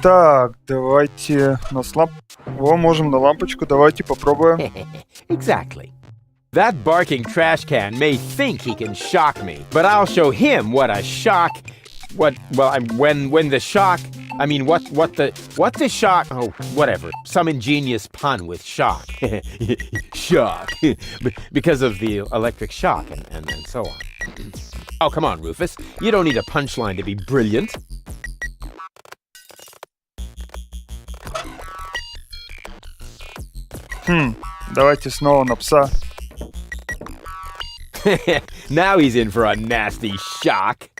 Так, давайте О, можем на лампочку, давайте попробуем. Exactly. That barking trash can may think he can shock me, but I'll show him what a shock. When the shock. I mean, what the shock? Oh, whatever. Some ingenious pun with shock. Shock. Because of the electric shock and so on. Oh, come on, Rufus. You don't need a punchline to be brilliant. Давайте снова на пса. Now he's in for a nasty shock.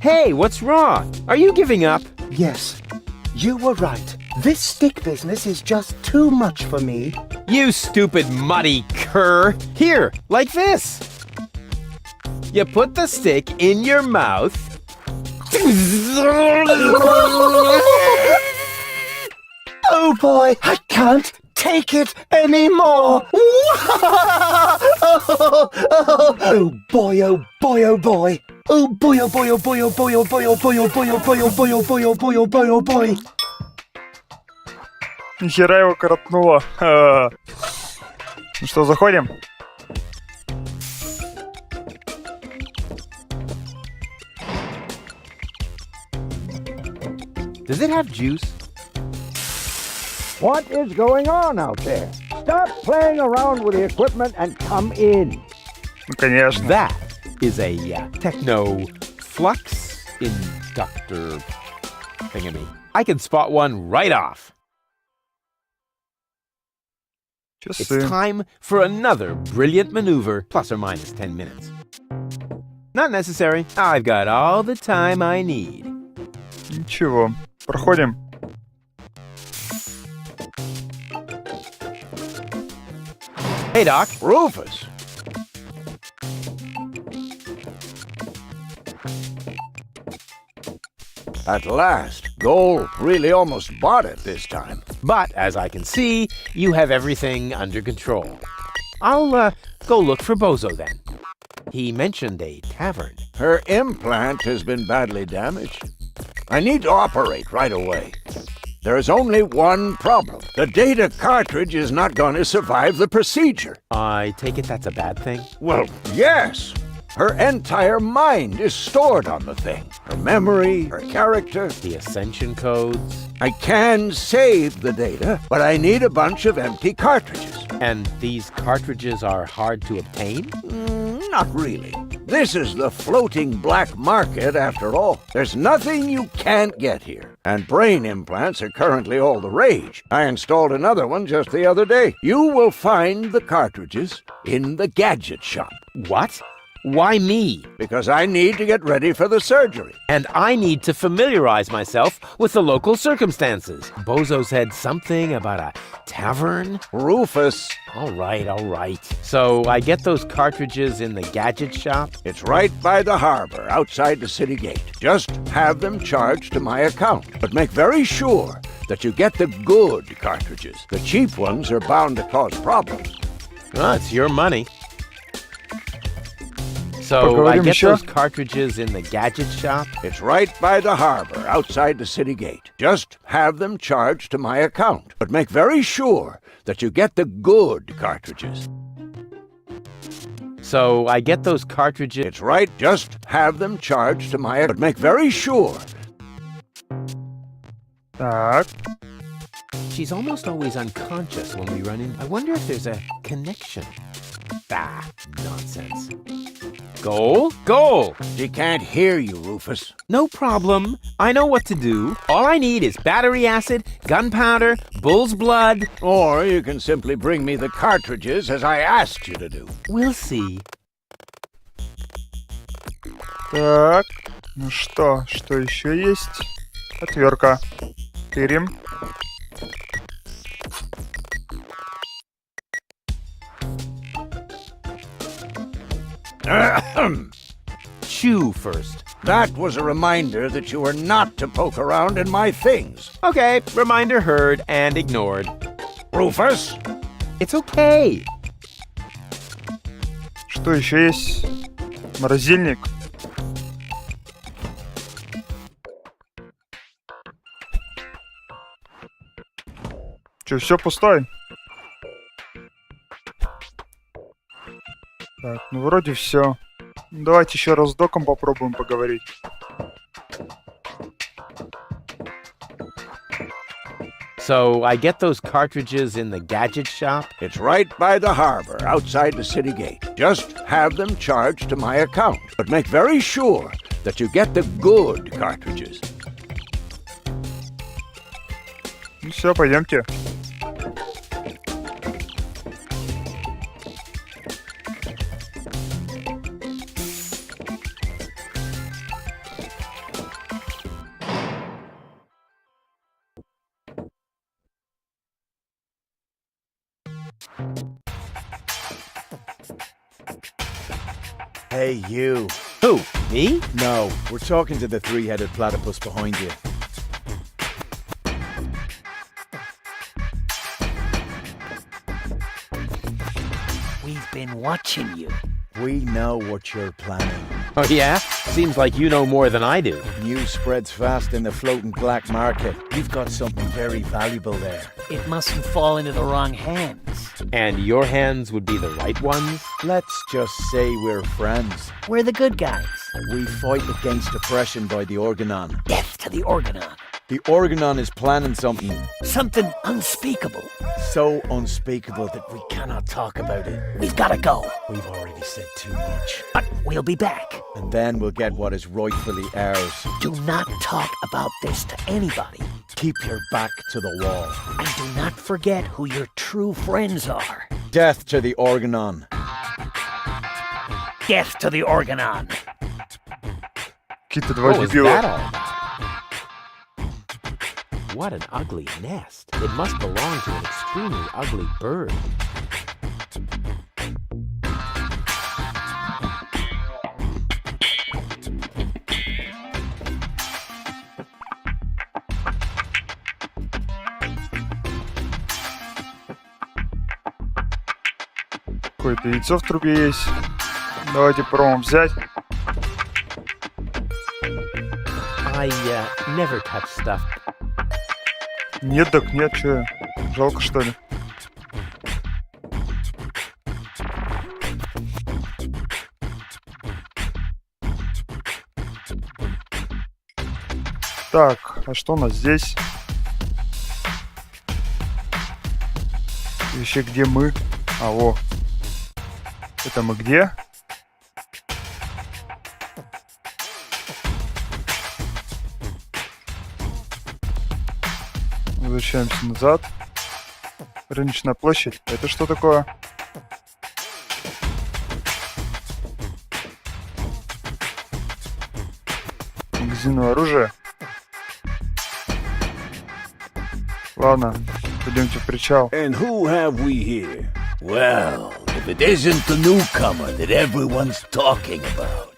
Hey, what's wrong? Are you giving up? Yes, you were right. This stick business is just too much for me. You stupid muddy cur. Here, like this. You put the stick in your mouth. Oh boy, I can't take it anymore. Oh boy, oh boy, oh boy. Oh boy, oh boy, oh boy, oh boy, oh boy, oh boy, oh boy, oh boy, oh boy, oh boy, oh boy, oh boy, oh boy. Нихера его коротнуло. Ну что, заходим? Does it have juice? What is going on out there? Stop playing around with the equipment and come in. Ну, конечно. That is a techno flux inductor thingamy. I can spot one right off. It's Часы. time for another brilliant maneuver, plus or minus 10 minutes. Not necessary. I've got all the time I need. Ничего. Проходим. Hey, Doc. Rufus. At last, Goal really almost bought it this time. But, as I can see, you have everything under control. I'll go look for Bozo then. He mentioned a tavern. Her implant has been badly damaged. I need to operate right away. There is only one problem. The data cartridge is not going to survive the procedure. I take it that's a bad thing? Well, yes. Her entire mind is stored on the thing. Her memory, her character. The Ascension codes? I can save the data, but I need a bunch of empty cartridges. And these cartridges are hard to obtain? Not really. This is the floating black market after all. There's nothing you can't get here. And brain implants are currently all the rage. I installed another one just the other day. You will find the cartridges in the gadget shop. What? Why me? Because I need to get ready for the surgery. And I need to familiarize myself with the local circumstances. Bozo said something about a tavern? Rufus. All right. So I get those cartridges in the gadget shop? It's right by the harbor, outside the city gate. Just have them charged to my account. But make very sure that you get the good cartridges. The cheap ones are bound to cause problems. Oh, it's your money. So I get those cartridges in the gadget shop? It's right by the harbor, outside the city gate. Just have them charged to my account. But make very sure that you get the good cartridges. So I get those cartridges... It's right, just have them charged to my... But make very sure. Так. She's almost always unconscious when we run in. I wonder if there's a connection. Nonsense. Goal! She can't hear you, Rufus. No problem. I know what to do. All I need is battery acid, gunpowder, bull's blood. Or you can simply bring me the cartridges as I asked you to do. We'll see. Так. Ну что еще есть? Отвертка. Тырим. Chew first. That was a reminder that you were not to poke around in my things. Okay, reminder heard and ignored. Rufus? It's okay. Что еще есть? Морозильник. Че, все пустой? Так, ну вроде все. Давайте еще раз с доком попробуем поговорить. So I get those cartridges in the gadget shop? It's right by the harbor, outside the city gate. Just have them charged to my account, but make very sure that you get the good cartridges. Ну все, пойдемте. Hey, you. Who? Me? No, we're talking to the three-headed platypus behind you. We've been watching you. We know what you're planning. Oh, yeah? Seems like you know more than I do. News spreads fast in the floating black market. You've got something very valuable there. It mustn't fall into the wrong hands. And your hands would be the right ones? Let's just say we're friends. We're the good guys. We fight against oppression by the Organon. Death to the Organon. The Organon is planning something Something unspeakable. so unspeakable that we cannot talk about it. We've gotta go. We've already said too much. But we'll be back. And then we'll get what is rightfully ours. Do not talk about this to anybody. Keep your back to the wall. And do not forget who your true friends are. Death to the Organon. Death to the Organon. Какие-то два What was that дебила. all about? What an ugly nest. It must belong to an extremely ugly bird. Какое-то яйцо в трубе есть. Давайте попробуем взять. I never touch stuff. Нет, так нет, че? Жалко, что ли? Так, а что у нас здесь? Еще где мы? А, во. Это мы где? Возвращаемся назад. Рыночная площадь. Это что такое? Магазинное оружие. Ладно, пойдемте в причал. And who have we here? Well, if it isn't the newcomer that everyone's talking about.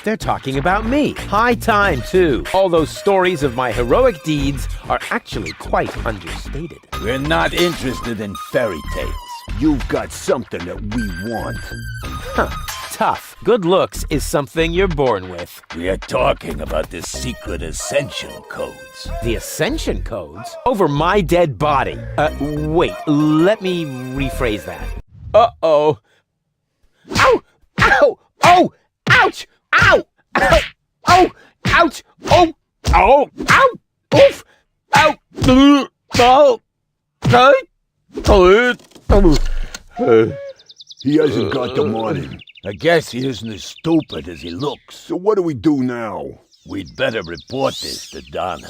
They're talking about me. High time, too. All those stories of my heroic deeds are actually quite understated. We're not interested in fairy tales. You've got something that we want. Huh. Tough. Good looks is something you're born with. We are talking about the secret ascension codes. The Ascension codes? Over my dead body. Wait. Let me rephrase that. Uh-oh. Ow! Ow! Oh! Ouch! Ow! Ow! Oh! Ouch! Oh! Oh! Ow! Oof! Ow! Oh! He hasn't got the money. I guess he isn't as stupid as he looks. So what do we do now? We'd better report this to Donna.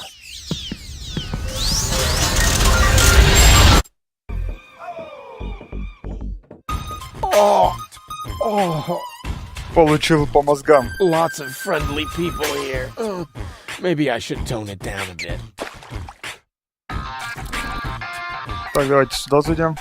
Получил по мозгам. Lots of friendly people here. Maybe I should tone it down a bit. Так, давайте сюда зайдем.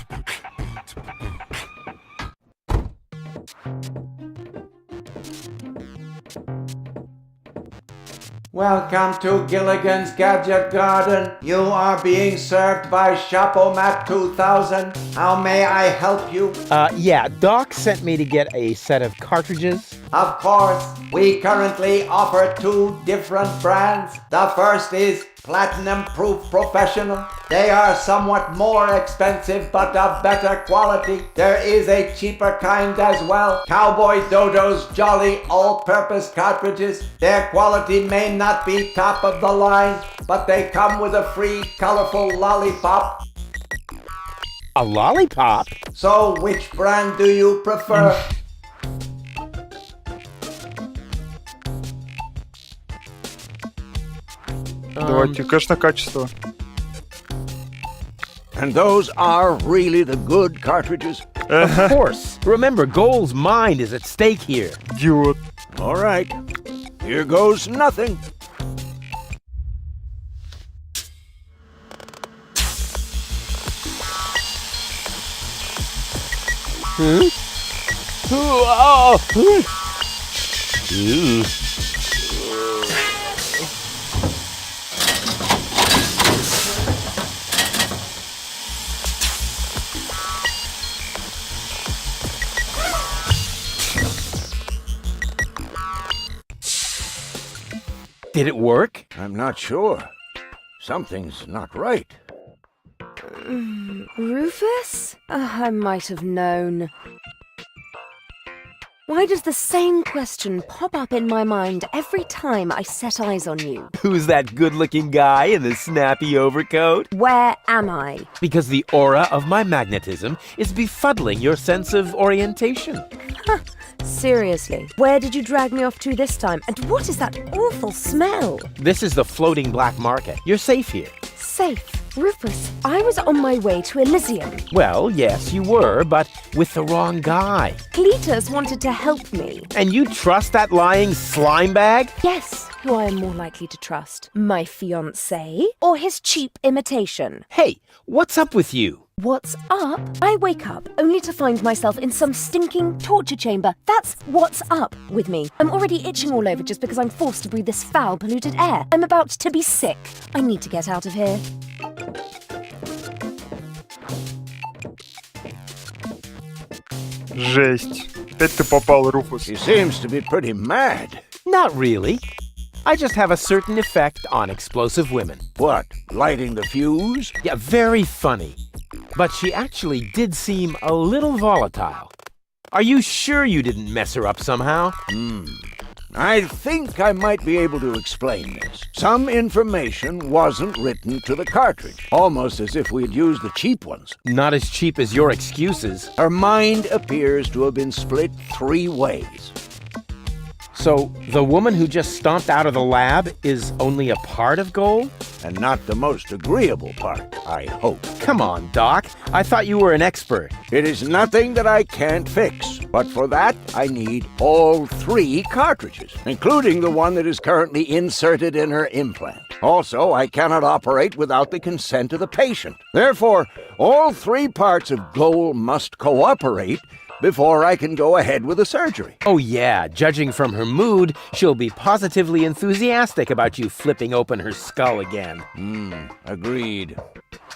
Welcome to Gilligan's Gadget Garden. You are being served by Shopomat 2000. How may I help you? Yeah, Doc sent me to get a set of cartridges Of course, we currently offer 2 different brands. The first is Platinum Proof Professional. They are somewhat more expensive but of better quality. There is a cheaper kind as well. Cowboy Dodo's Jolly All-Purpose Cartridges. Their quality may not be top of the line, but they come with a free colorful lollipop. A lollipop? So which brand do you prefer? Давайте кэш на качество. And those are really the good cartridges? Of course. Remember, Goal's mind is at stake here. Идиот. All right. Here goes nothing. Did it work? I'm not sure. Something's not right. Rufus? I might have known. Why does the same question pop up in my mind every time I set eyes on you? Who's that good-looking guy in the snappy overcoat? Where am I? Because the aura of my magnetism is befuddling your sense of orientation. Seriously, where did you drag me off to this time? And what is that awful smell? This is the floating black market. You're safe here. Safe. Rufus, I was on my way to Elysium. Well, yes, you were, but with the wrong guy. Cletus wanted to help me. And you trust that lying slime bag? Yes, who I am more likely to trust? My fiancé or his cheap imitation? Hey, what's up with you? What's up? I wake up only to find myself in some stinking torture chamber. That's what's up with me. I'm already itching all over just because I'm forced to breathe this foul, polluted air. I'm about to be sick. I need to get out of here. Жесть. Опять ты попал, Руфус. He seems to be pretty mad. Not really. I just have a certain effect on explosive women. What, lighting the fuse? Yeah, very funny. But she actually did seem a little volatile. Are you sure you didn't mess her up somehow? I think I might be able to explain this. Some information wasn't written to the cartridge, almost as if we'd used the cheap ones. Not as cheap as your excuses. Her mind appears to have been split 3 ways. So, the woman who just stomped out of the lab is only a part of Goal? And not the most agreeable part, I hope. Come on, Doc. I thought you were an expert. It is nothing that I can't fix, but for that I need all 3 cartridges, including the one that is currently inserted in her implant. Also, I cannot operate without the consent of the patient. Therefore, all 3 parts of Goal must cooperate before I can go ahead with the surgery. Oh yeah, judging from her mood, she'll be positively enthusiastic about you flipping open her skull again. Agreed.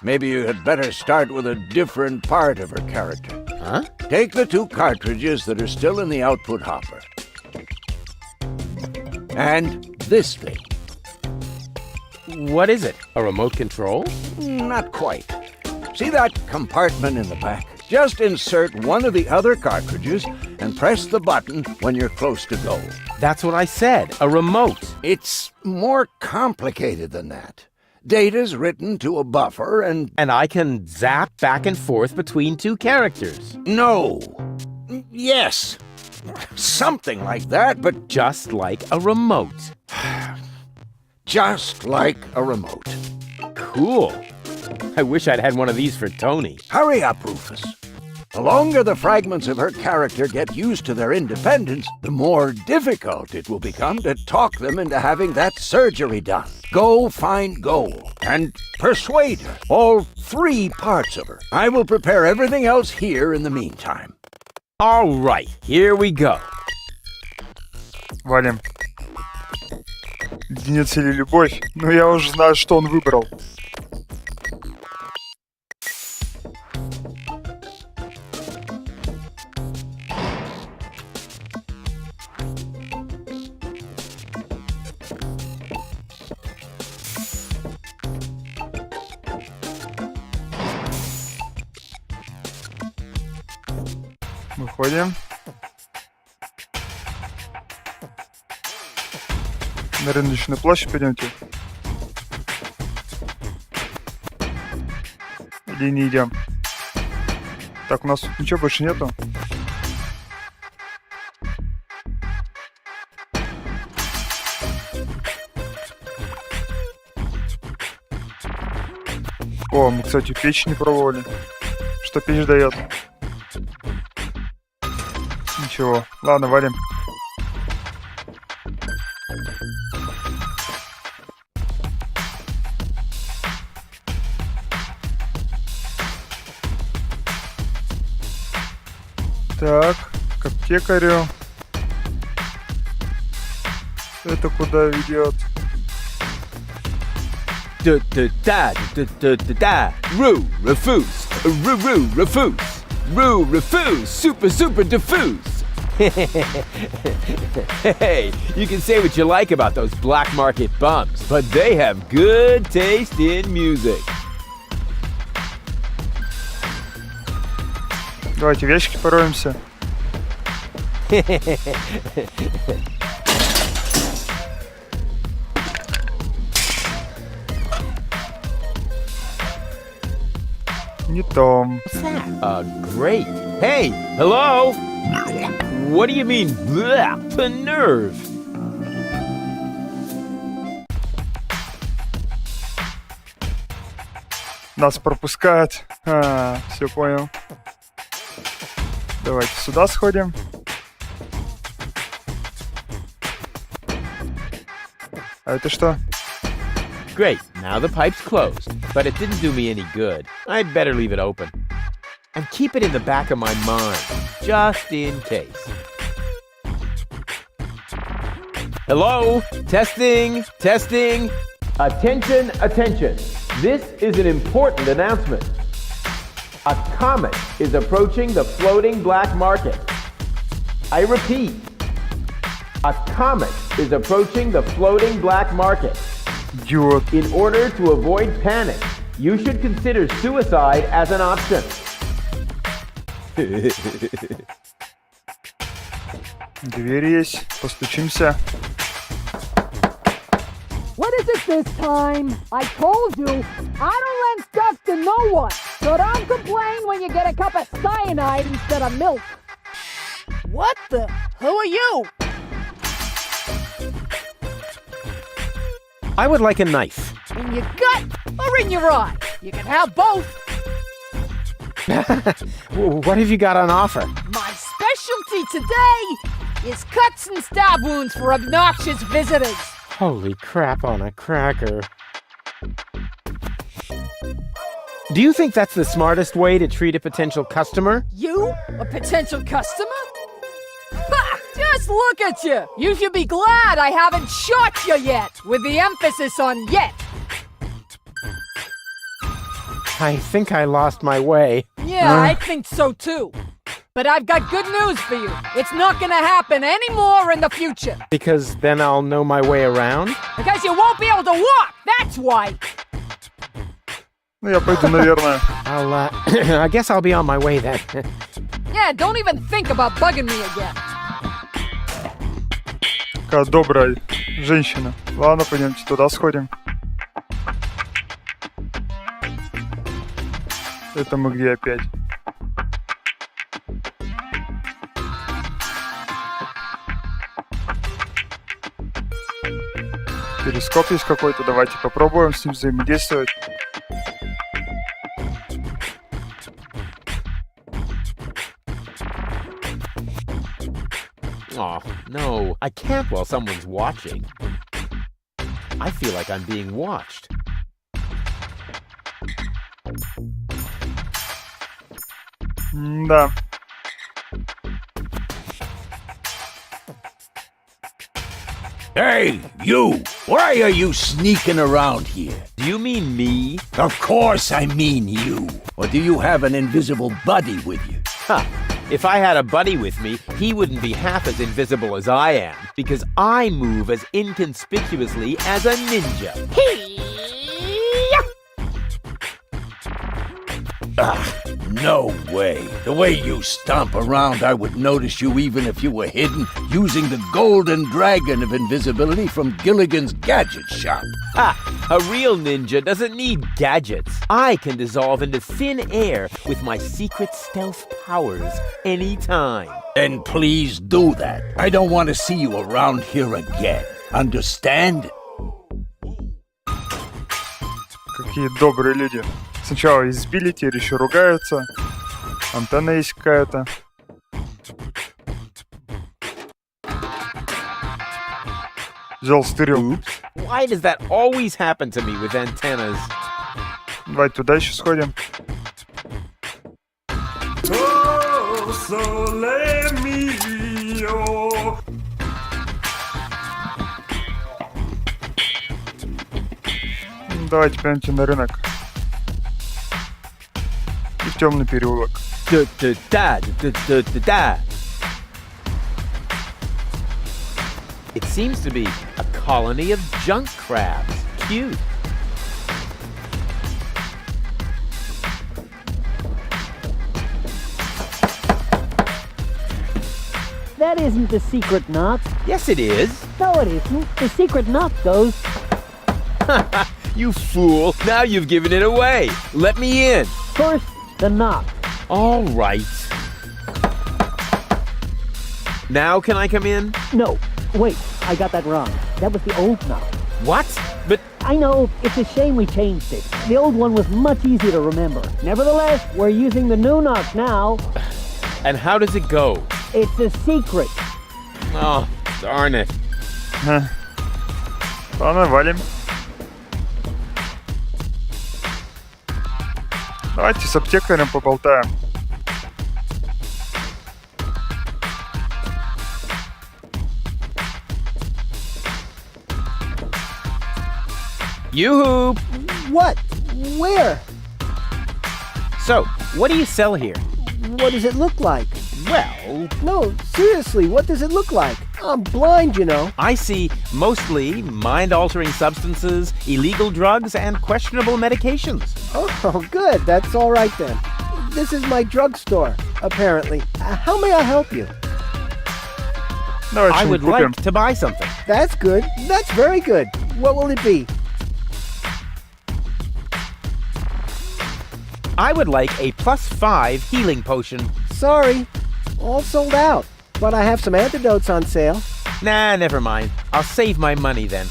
Maybe you had better start with a different part of her character. Huh? Take the 2 cartridges that are still in the output hopper. And this thing. What is it? A remote control? Not quite. See that compartment in the back? Just insert one of the other cartridges and press the button when you're close to Goal. That's what I said, a remote. It's more complicated than that. Data's written to a buffer and... And I can zap back and forth between 2 characters. No. Yes. Something like that, but Just like a remote. just like a remote. Cool. I wish I'd had one of these for Tony. Hurry up, Rufus. The longer the fragments of her character get used to their independence, the more difficult it will become to talk them into having that surgery done. Go find Goal and persuade her. All 3 parts of her. I will prepare everything else here in the meantime. All right, here we go. Валим. Единица или любовь? Но я уже знаю, что он выбрал. Заходим. На рыночную площадь пойдемте. Или не идем? Так, у нас тут ничего больше нету. О, мы, кстати, печь не пробовали. Что печь дает? Ничего. Ладно, валим. Так, к аптекарю. Это куда ведет? Da-da-da-da-da-da-da. Roo, refuse. Roo, refuse. Roo, refuse. Super, super diffuse. Hey, you can say what you like about those black market bums, but they have good taste in music. Давайте в ящики пороемся. Не то. Great. Hey, hello? What do you mean, blah, the nerve? Нас пропускают. Все понял. Давайте сюда сходим. А это что? Great, now the pipe's closed, but it didn't do me any good. I'd better leave it open. And keep it in the back of my mind, just in case. Hello? Testing, testing. Attention, attention. This is an important announcement. A comet is approaching the floating black market. I repeat, a comet is approaching the floating black market. Идиот. In order to avoid panic, you should consider suicide as an option. Дверь есть. Постучимся. What is it this time? I told you, I don't lend stuff to no one. So don't complain when you get a cup of cyanide instead of milk. What the? Who are you? I would like a knife. In your gut or in your eye? You can have both. What have you got on offer? My specialty today is cuts and stab wounds for obnoxious visitors. Holy crap on a cracker. Do you think that's the smartest way to treat a potential customer? You? A potential customer? Ha! Just look at you! You should be glad I haven't shot you yet, with the emphasis on yet. I think I lost my way. Yeah, I think so too. But I've got good news for you. It's not gonna happen anymore in the future. Because then I'll know my way around? Because you won't be able to walk, that's why. Ну, я пойду, наверное. I guess I'll be on my way then. Yeah, don't even think about bugging me again. Какая добрая женщина. Ладно, пойдемте туда сходим. Это мы где опять? Перископ есть какой-то, давайте попробуем с ним взаимодействовать. Oh, no, I can't while someone's watching. I feel like I'm being watched. Да. Hey, you! Why are you sneaking around here? Do you mean me? Of course I mean you. Or do you have an invisible buddy with you? Huh. If I had a buddy with me, he wouldn't be half as invisible as I am, because I move as inconspicuously as a ninja. No way. The way you stomp around, I would notice you even if you were hidden using the golden dragon of invisibility from Gilligan's Gadget Shop. Ha! A real ninja doesn't need gadgets. I can dissolve into thin air with my secret stealth powers anytime. Then please do that. I don't want to see you around here again. Understand? Какие добрые люди. Сначала избили, теперь еще ругаются. Антенна есть какая-то. Взял стырил. Why does that always happen to me with antennas? Давай туда еще сходим. Давайте пойдемте на рынок. И в темный переулок. Da-da-da-da-da-da-da. It seems to be a colony of junk crabs. Cute. That isn't the secret knot. Yes, it is. No, it isn't. The secret knot goes. You fool. Now you've given it away. Let me in. First, the knot. All right. Now can I come in? No, wait, I got that wrong. That was the old knot. What? But I know, it's a shame we changed it. The old one was much easier to remember. Nevertheless, we're using the new knot now. and how does it go? It's a secret. Oh, darn it. Ладно, валим. Давайте с аптекарем поболтаем. Yoo-hoo! What? Where? So, what do you sell here? What does it look like? Well, No, seriously, what does it look like? I'm blind, you know. I see mostly mind-altering substances, illegal drugs, and questionable medications. Oh, good. That's all right then. This is my drugstore, apparently. How may I help you? Давай I что-нибудь would купим. like to buy something. That's good. That's very good. What will it be? I would like a +5 healing potion. Sorry, all sold out. But I have some antidotes on sale. Nah, never mind. I'll save my money then.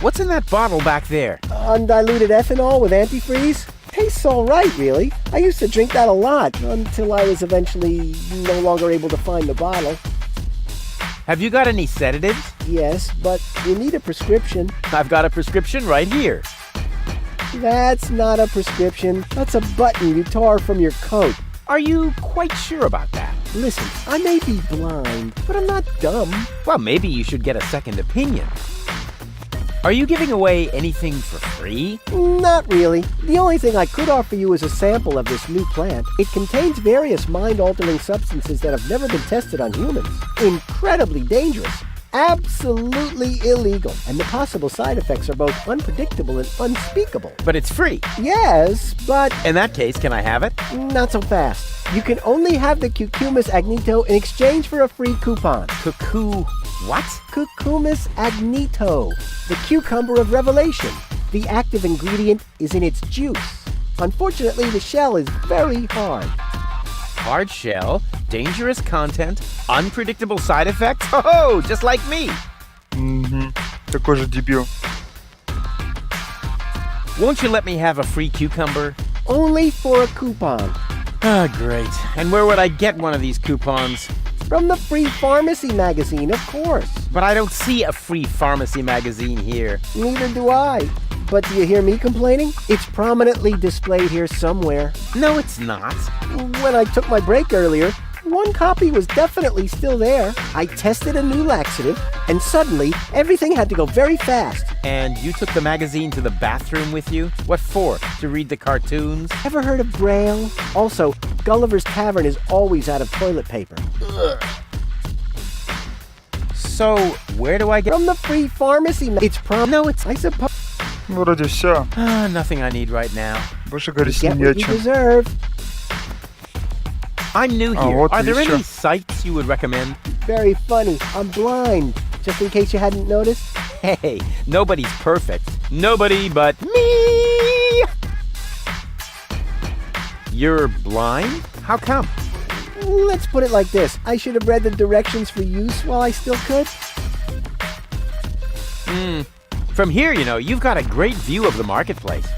What's in that bottle back there? Undiluted ethanol with antifreeze? Tastes all right, really. I used to drink that a lot until I was eventually no longer able to find the bottle. Have you got any sedatives? Yes, but you need a prescription. I've got a prescription right here. That's not a prescription. That's a button you tore from your coat. Are you quite sure about that? Listen, I may be blind, but I'm not dumb. Well, maybe you should get a second opinion. Are you giving away anything for free? Not really. The only thing I could offer you is a sample of this new plant. It contains various mind-altering substances that have never been tested on humans. Incredibly dangerous. Absolutely illegal. And the possible side effects are both unpredictable and unspeakable. But it's free. Yes, but In that case, can I have it? not so fast. You can only have the Cucumis agnito in exchange for a free coupon. Cuckoo. What? Cucumis agnito, the cucumber of revelation. The active ingredient is in its juice. Unfortunately, the shell is very hard. Hard shell, dangerous content, unpredictable side effects? Oh, just like me. Такой же дебил. Won't you let me have a free cucumber? Only for a coupon. Ah, great. And where would I get one of these coupons? From the Free Pharmacy magazine, of course. But I don't see a free pharmacy magazine here. Neither do I. But do you hear me complaining? It's prominently displayed here somewhere. No, it's not. When I took my break earlier, one copy was definitely still there. I tested a new laxative, and suddenly everything had to go very fast. And you took the magazine to the bathroom with you? What for? To read the cartoons? Ever heard of Braille? Also, Gulliver's Tavern is always out of toilet paper. So, where do I get... From the Free Pharmacy. It's No, it's... I suppose. Вроде все. Nothing I need right now. Больше говорить Get не о what you чем. deserve. I'm new Oh, here. what Are there is any your- sites you would recommend? Very funny. I'm blind. Just in case you hadn't noticed. Hey, nobody's perfect. Nobody but me! You're blind? How come? Let's put it like this. I should have read the directions for use while I still could. From here, you know, you've got a great view of the marketplace.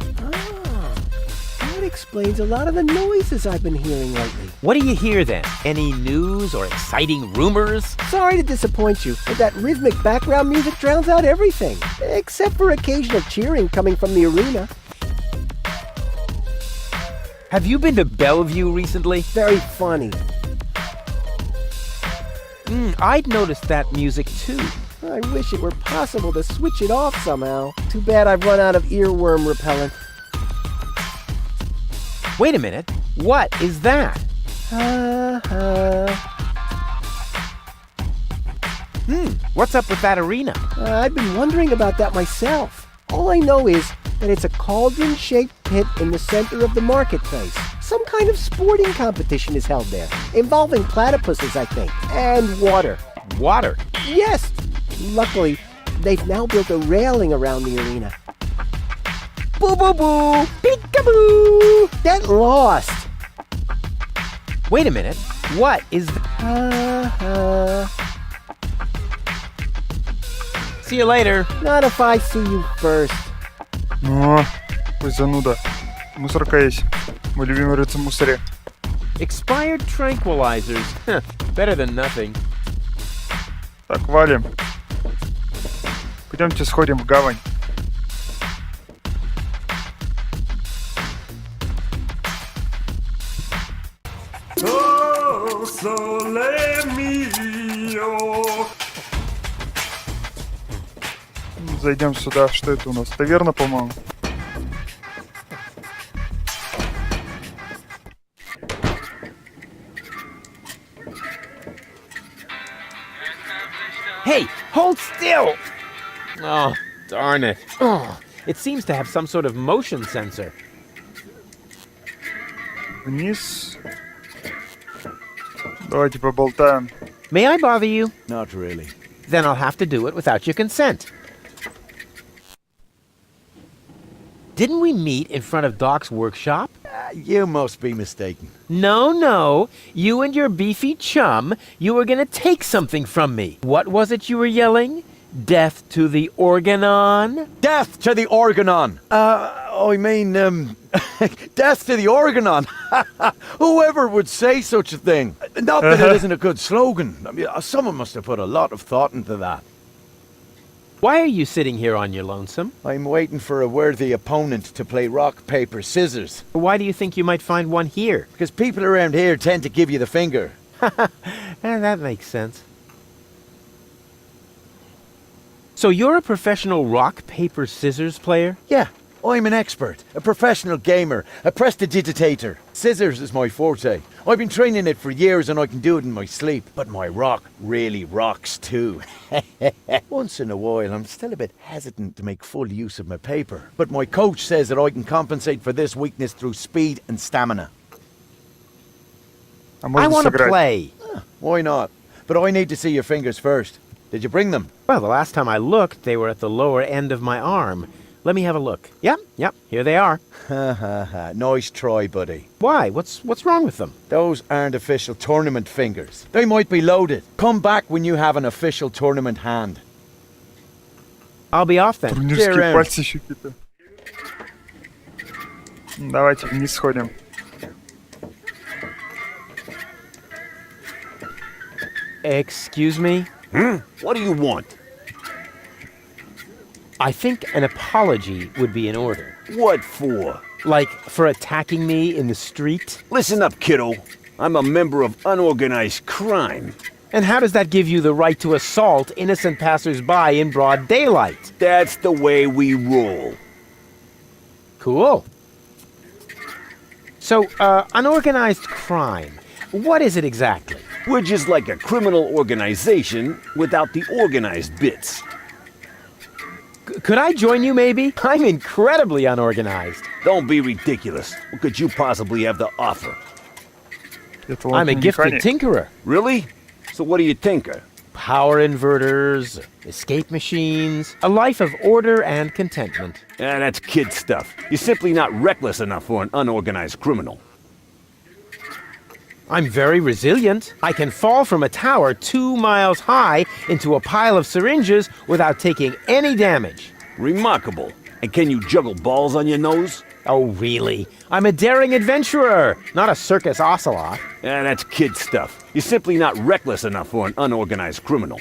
That explains a lot of the noises I've been hearing lately. What do you hear then? Any news or exciting rumors? Sorry to disappoint you, but that rhythmic background music drowns out everything. Except for occasional cheering coming from the arena. Have you been to Bellevue recently? Very funny. I'd noticed that music too. I wish it were possible to switch it off somehow. Too bad I've run out of earworm repellent. Wait a minute. What is that? What's up with that arena? I've been wondering about that myself. All I know is that it's a cauldron-shaped pit in the center of the marketplace. Some kind of sporting competition is held there, involving platypuses, I think, and water. Water. Yes! Luckily, they've now built a railing around the arena. Boo boo boo! Peekaboo! Get lost! Wait a minute. What is See you later. Not if I see you first. О, ой, зануда. Мусорка есть. Мой любимый рыцарь в мусоре. Expired tranquilizers. Huh, better than nothing. Так, валим. Пойдемте сходим в гавань. Зайдем сюда. Что это у нас? Таверна, по-моему. Hey, hold still! Oh, darn it. Oh, it seems to have some sort of motion sensor. Вниз. Давайте поболтаем. May I bother you? Not really. Then I'll have to do it without your consent. Didn't we meet in front of Doc's workshop? You must be mistaken. No. You and your beefy chum, you were gonna take something from me. What was it you were yelling? Death to the Organon? Death to the Organon! I mean, death to the Organon! Whoever would say such a thing? Not that it isn't a good slogan. I mean, someone must have put a lot of thought into that. Why are you sitting here on your lonesome? I'm waiting for a worthy opponent to play rock, paper, scissors. Why do you think you might find one here? Because people around here tend to give you the finger. That makes sense. So you're a professional rock, paper, scissors player? Yeah, I'm an expert, a professional gamer, a prestidigitator. Scissors is my forte. I've been training it for years and I can do it in my sleep. But my rock really rocks too. Once in a while, I'm still a bit hesitant to make full use of my paper. But my coach says that I can compensate for this weakness through speed and stamina. А I можно want to сыграть. play. Why not? But I need to see your fingers first. Did you bring them? Well, the last time I looked, they were at the lower end of my arm. Let me have a look. Yep, here they are. Ha ha ha. Nice try, buddy. Why? What's wrong with them? Those aren't official tournament fingers. They might be loaded. Come back when you have an official tournament hand. I'll be off then. Турнирские around. пальцы еще какие-то. Давайте вниз сходим. Excuse me? What do you want? I think an apology would be in order. What for? Like for attacking me in the street? Listen up, kiddo. I'm a member of unorganized crime. And how does that give you the right to assault innocent passers-by in broad daylight? That's the way we roll. Cool. So, unorganized crime. What is it exactly? We're just like a criminal organization without the organized bits. Could I join you, maybe? I'm incredibly unorganized. Don't be ridiculous. What could you possibly have to offer? Это I'm a лучше gifted механик. tinkerer. Really? So what do you tinker? Power inverters, escape machines, a life of order and contentment. That's kid stuff. You're simply not reckless enough for an unorganized criminal. I'm very resilient. I can fall from a tower 2 miles high into a pile of syringes without taking any damage. Remarkable. And can you juggle balls on your nose? Oh, really? I'm a daring adventurer, not a circus ocelot. That's kid stuff. You're simply not reckless enough for an unorganized criminal.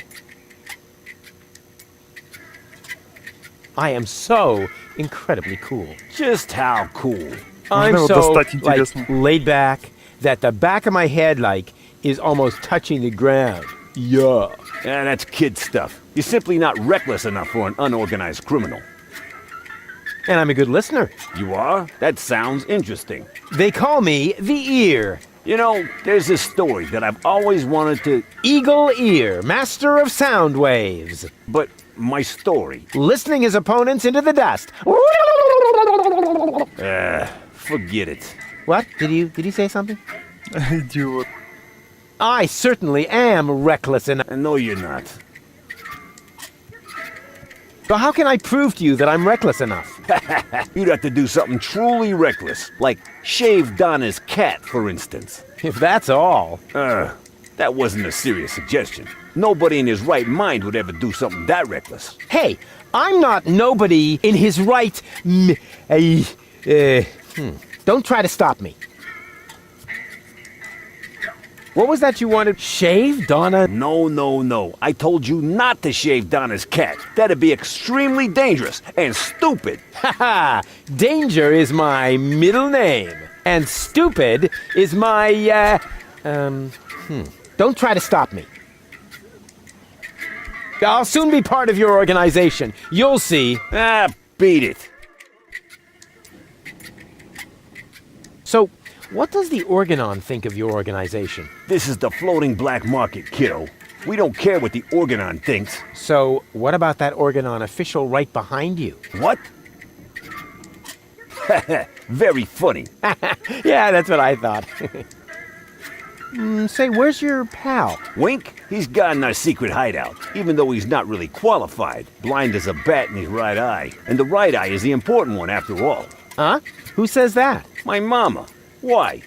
I am so incredibly cool. Just how cool? I'm его so, достать like, интересно? laid back that the back of my head, like, is almost touching the ground. Yeah. That's kid stuff. You're simply not reckless enough for an unorganized criminal. And I'm a good listener. You are? That sounds interesting. They call me the Ear. You know, there's this story that I've always wanted to... Eagle Ear, master of sound waves. But my story... Listening his opponents into the dust. Forget it. What? Did you say something? Идиот. I certainly am reckless enough. No, you're not. So how can I prove to you that I'm reckless enough? You'd have to do something truly reckless, like shave Donna's cat, for instance. If that's all. That wasn't a serious suggestion. Nobody in his right mind would ever do something that reckless. Hey, I'm not nobody in his right... Don't try to stop me. What was that you wanted? Shave Donna? No. I told you not to shave Donna's cat. That'd be extremely dangerous and stupid. Haha! Danger is my middle name. And stupid is my, Don't try to stop me. I'll soon be part of your organization. You'll see. Beat it. So, what does the Organon think of your organization? This is the floating black market, kiddo. We don't care what the Organon thinks. So, what about that Organon official right behind you? What? Very funny. Yeah, that's what I thought. Say, where's your pal? Wink? He's got in our secret hideout, even though he's not really qualified. Blind as a bat in his right eye. And the right eye is the important one after all. Huh? Who says that? My mama. Why?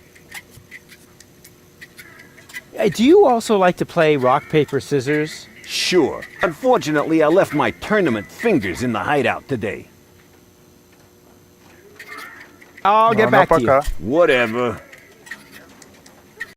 Do you also like to play rock, paper, scissors? Sure. Unfortunately, I left my tournament fingers in the hideout today. I'll get back to you. Пока. Whatever.